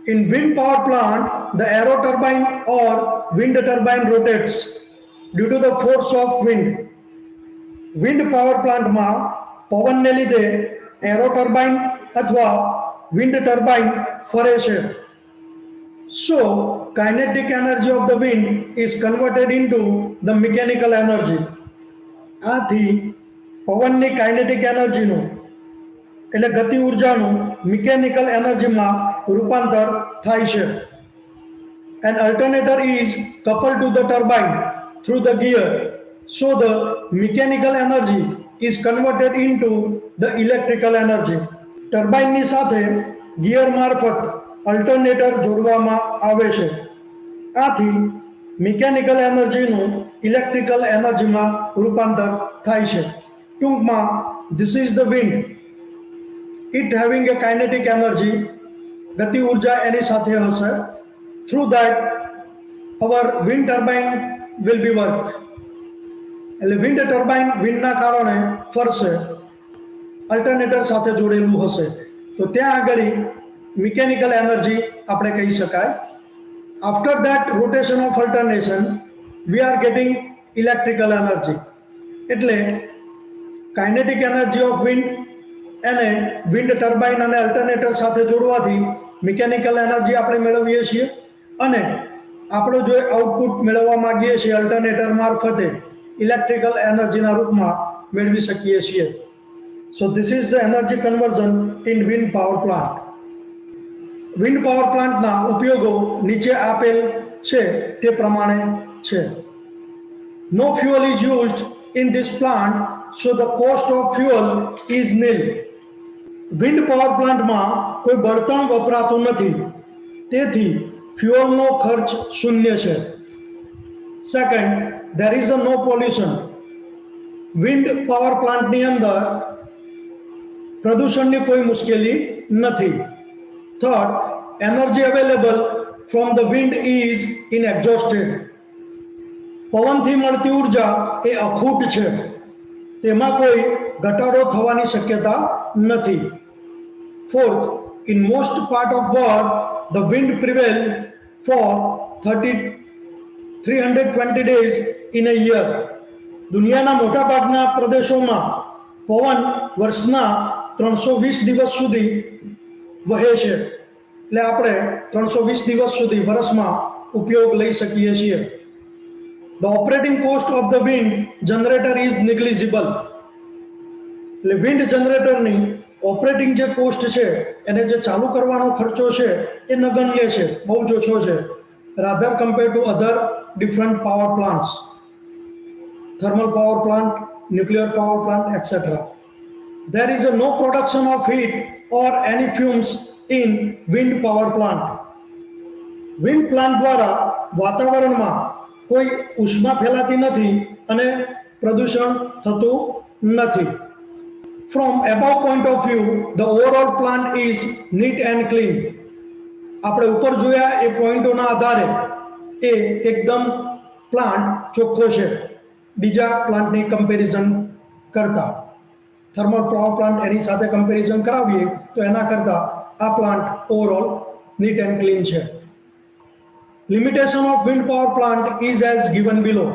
In wind power plant, the aero turbine or wind turbine rotates due to the force of wind. Wind power પ્લાન્ટમાં પવનને લીધે arrow turbine અથવા wind turbine ફરે છે. So, kinetic energy of the wind is converted into the mechanical energy. આથી પવનની kinetic એનર્જીનું એટલે ગતિ ઉર્જાનું મિકેનિકલ એનર્જીમાં રૂપાંતર થાય છે. An alternator is coupled to the turbine through the gear, so the mechanical energy is converted into the electrical energy. ટર્બાઇનની સાથે gear મારફત alternator જોડવામાં આવે છે. આથી મિકેનિકલ એનર્જીનું ઇલેક્ટ્રિકલ એનર્જીમાં રૂપાંતર થાય છે. ટૂંકમાં this is the wind, it having a kinetic energy, ગતિ ઉર્જા એની સાથે હશે. Through that our wind turbine will be work. એટલે વિન્ડ ટર્બાઇન વિન્ડના કારણે ફરશે, અલ્ટરનેટર સાથે જોડેલું હશે, તો ત્યાં આગળ મિકેનિકલ એનર્જી આપણે કહી શકાય. After that rotation of alternation we are getting electrical energy. એટલે કાઇનેટિક એનર્જી ઓફ વિન્ડ એને વિન્ડ ટર્બાઇન અને અલ્ટરનેટર સાથે જોડવાથી મિકેનિકલ એનર્જી આપણે મેળવીએ છીએ અને આપણો જો આઉટપુટ મેળવવા માંગીએ છીએ અલ્ટરનેટર મારફતે ઇલેક્ટ્રિકલ એનર્જીના રૂપમાં મેળવી શકીએ છીએ. So this is the energy conversion in wind power plant. Wind power પ્લાન્ટના ઉપયોગો નીચે આપેલ છે તે પ્રમાણે છે. No fuel is used in this plant, so the cost of fuel is nil. Wind power પ્લાન્ટમાં કોઈ બળતણ વપરાતું નથી, તેથી ફ્યુઅલનો ખર્ચ શૂન્ય છે. Second, there is a no pollution. Wind power પ્લાન્ટની અંદર પ્રદૂષણની કોઈ મુશ્કેલી નથી. Third, energy available from the wind is inexhausted. પવનથી મળતી ઉર્જા એ અખૂટ છે, તેમાં કોઈ ઘટાડો થવાની શક્યતા નથી. Fourth, in most part of world the wind prevail for 320 days in a year. દુનિયાના મોટા ભાગના પ્રદેશોમાં પવન વર્ષના 320 દિવસ સુધી વહે છે. એટલે આપણે 320 દિવસ સુધી વર્ષમાં ઉપયોગ લઈ શકીએ છીએ. The operating cost of the wind generator is negligible. એટલે વિન્ડ જનરેટરની ઓપરેટિંગ જે કોસ્ટ છે એને જે ચાલુ કરવાનો ખર્ચો છે એ નગણ્ય છે, બહુ જ ઓછો છે, rather compared to other different power plants, thermal power plant, nuclear power plant, etc. There is no production of heat or any fumes in wind power plant. Wind plant દ્વારા વાતાવરણમાં કોઈ ઉષ્મા ફેલાતી નથી અને પ્રદૂષણ થતું નથી. From above point of view, the overall plant is neat and clean. આપણે ઉપર જોયા એ પોઈન્ટોના આધારે એ એકદમ પ્લાન્ટ ચોખ્ખો છે બીજા પ્લાન્ટની કમ્પેરિઝન કરતા. થર્મલ પાવર પ્લાન્ટ એની સાથે કમ્પેરિઝન કરાવીએ તો એના કરતાં આ plant overall neat and clean છે. Limitation of wind power plant is as given below.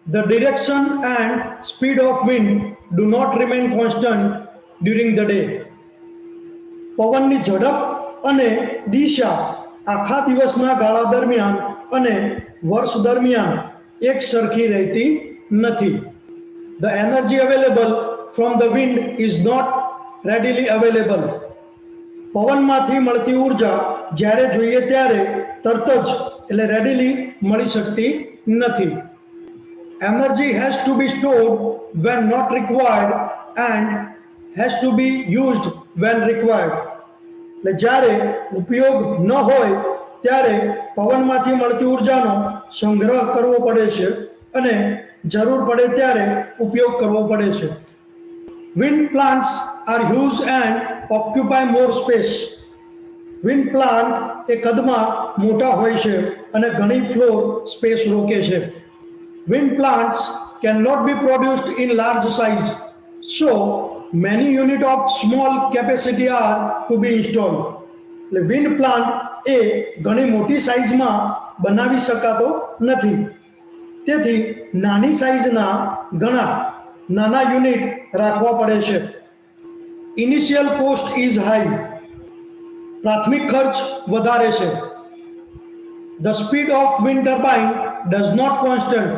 The direction and speed of wind do not remain constant during the day. પવનની ઝડપ અને દિશા આખા દિવસના ગાળા દરમિયાન અને વર્ષ દરમિયાન એક સરખી રહેતી નથી. The energy available from the wind is not readily available. પવનમાંથી મળતી ઉર્જા જ્યારે જોઈએ ત્યારે તરત જ એટલે રેડીલી મળી શકતી નથી. Energy has to be stored when not required and has to be used when required. એટલે જ્યારે ઉપયોગ ન હોય ત્યારે પવનમાંથી મળતી ઉર્જાનો સંગ્રહ કરવો પડે છે અને જરૂર પડે ત્યારે ઉપયોગ કરવો પડે છે. Wind plants are huge and occupy more space. Wind plant એ કદમાં મોટા હોય છે અને ઘણી ફ્લોર સ્પેસ રોકે છે. Wind plants cannot be produced in large size, so many units of small capacity are to be installed. એટલે વિન્ડ પ્લાન્ટ એ ઘણી મોટી સાઇઝમાં બનાવી શકાતો નથી, તેથી નાની સાઇઝના ઘણા નાના યુનિટ રાખવા પડે છે. ઇનિશિયલ કોસ્ટ ઇઝ હાઈ, પ્રાથમિક ખર્ચ વધારે છે. The speed of wind turbine does not constant,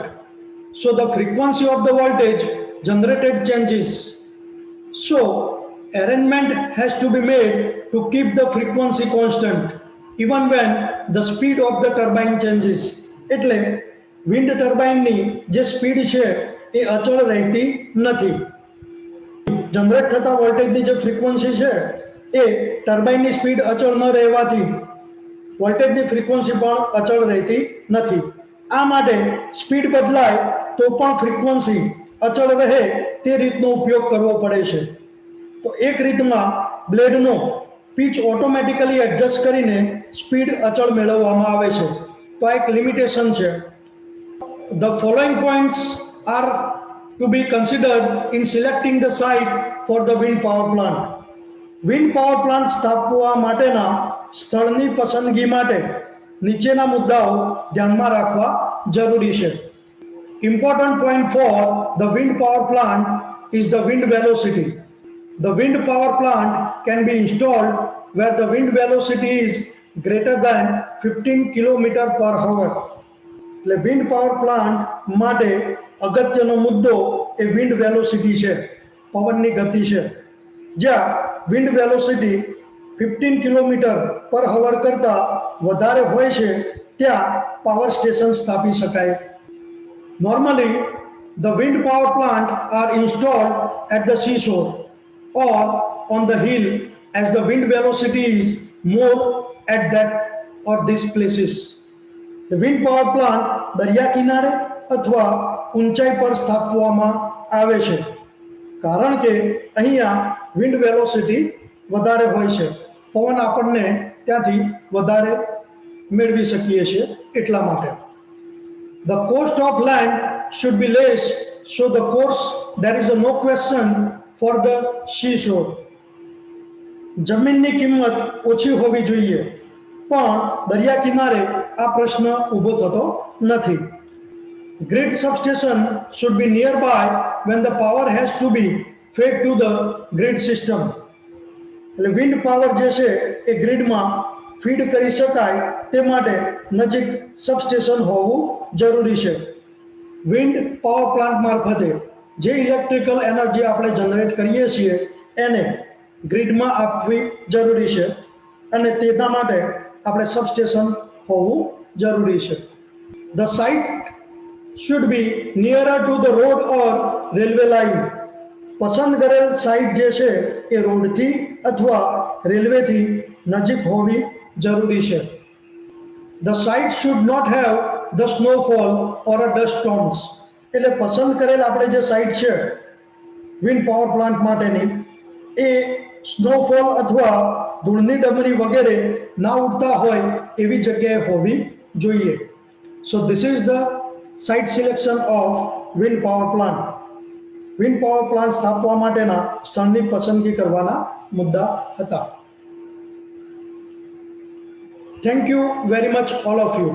so the frequency of the voltage generated changes. So arrangement has to be made to keep the frequency constant even when the speed of the turbine changes. એટલે wind ટર્બાઇનની જે speed છે એ અચળ રહેતી નથી. Generate થતા વોલ્ટેજની જે frequency છે એ ટર્બાઇનની સ્પીડ અચળ ન રહેવાથી વોલ્ટેજની ફ્રીક્વન્સી પણ અચળ રહેતી નથી. આ માટે સ્પીડ બદલાય તો પણ ફ્રીક્વન્સી અચળ રહે તે રીતનો ઉપયોગ કરવો પડે છે. તો એક રીતમાં બ્લેડનો પીચ ઓટોમેટિકલી એડજસ્ટ કરીને સ્પીડ અચળ મેળવવામાં આવે છે. તો આ એક લિમિટેશન છે. The following points are to be considered in selecting the site for the wind power plant. Wind power plant સ્થાપવા માટેના સ્થળની પસંદગી માટે નીચેના મુદ્દાઓ ધ્યાનમાં રાખવા જરૂરી છે. Important point for the wind power plant is the wind velocity. The wind power plant can be installed where the wind velocity is greater than 15 km per hour. એટલે વિન્ડ પાવર પ્લાન્ટ માટે અગત્યનો મુદ્દો એ wind velocity છે, પવનની ગતિ છે. જ્યાં wind velocity 15 kilometre પર અવર કરતાં વધારે હોય છે ત્યાં પાવર સ્ટેશન સ્થાપી શકાય. Normally, the wind power plant are installed at the seashore or on the hill as the wind velocity is more at that or these places. The wind power plant દરિયા કિનારે અથવા ઊંચાઈ પર સ્થાપવામાં આવે છે કારણ કે અહીંયા વિન્ડ વેલોસિટી વધારે હોય છે, પવન આપણને ત્યાંથી વધારે મેળવી શકીએ છીએ એટલા માટે. The cost of land should be less, so the course there is no question for the seashore. જમીનની કિંમત ઓછી હોવી જોઈએ પણ દરિયા કિનારે આ પ્રશ્ન ઊભો થતો નથી. Grid substation should be nearby when the power has to be fed to the grid system. એટલે વિન્ડ પાવર જે છે એ ગ્રીડમાં ફીડ કરી શકાય તે માટે નજીક સબસ્ટેશન હોવું જરૂરી છે. વિન્ડ પાવર પ્લાન્ટ મારફતે જે ઇલેક્ટ્રિકલ એનર્જી આપણે જનરેટ કરીએ છીએ એને ગ્રીડમાં આપવી જરૂરી છે અને તેના માટે આપણે સબસ્ટેશન હોવું જરૂરી છે. The site should be nearer to the road or railway line. પસંદ કરેલ સાઇટ જે છે એ રોડથી અથવા રેલવેથી નજીક હોવી જરૂરી છે. The site should not have the snowfall or a dust storms. એટલે પસંદ કરેલ આપણે જે સાઇટ છે વિન્ડ પાવર પ્લાન્ટ માટેની એ સ્નોફોલ અથવા ધૂળની ડમરી વગેરે ના ઉડતા હોય એવી જગ્યાએ હોવી જોઈએ. So this is the site selection of wind power plant. Wind power plant સ્થાપવા માટેના સ્થળની પસંદગી કરવાના મુદ્દા હતા. Thank you very much all of you.